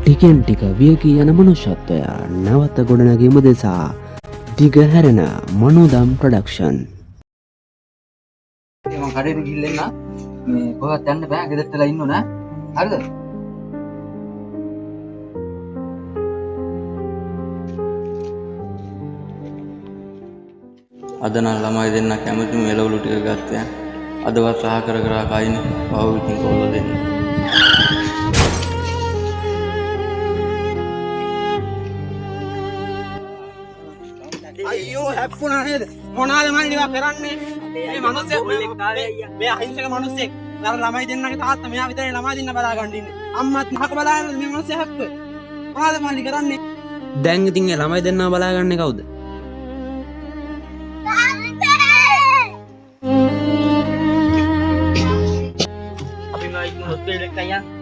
ටිකෙන් ටික වියකී යන මනුෂ්‍යත්වය නැවත ගොඩනැගීම දෙසා දිගහැරෙන මනෝදම් ප්‍රොඩක්ෂන්. මම කඩේට ගිහින් එන්න. මේ කොහෙවත් යන්න බෑ. ගෙදරට වෙලා ඉන්න ඕන ඈ. හරිද? අද නම් ළමයි දෙන්න කැමතිම එළවලු ටික ගත්තා. අදවත් සහ කර කර කයිනේ. පහු ඉතින් කොල්ල දෙන්න. අයියෝ හැප්පුණා නේද මොනවාද මම ඉතින් කරන්නේ මේ මිනිස්සෙක් මේ අහිංසක මිනිස්සෙක් අර ළමයි දෙන්නගේ තාත්තා මෙයා විතරේ ළමයි දෙන්න බලා ගන්න ඉන්නේ අම්මත් මහක බලාගෙන මේ මිනිස්සෙක් හැප්ප මොනවාද මම කරන්නේ දැන් ඉතින් ඒ ළමයි දෙන්නව බලාගන්නේ කවුද? අපි නෝ ඉක්ම හොස්පිටල් එකට යන්න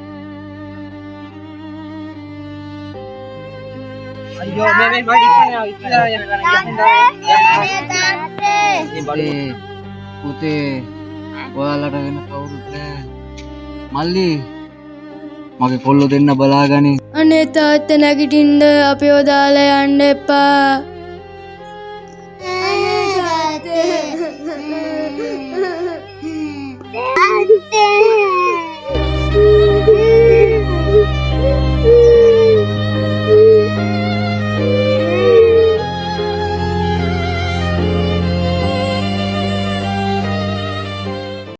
අයියෝ මේ මම ඉස්සරහ යන්න පුතේ ඔයාලට වෙන කවුරුත් නෑ. මල්ලි මගේ කොල්ලෝ දෙන්න බලාගනි. අනේ තාත්තා නැගිටින්න අපිව දාලා යන්න එපා. අනේ තාත්තා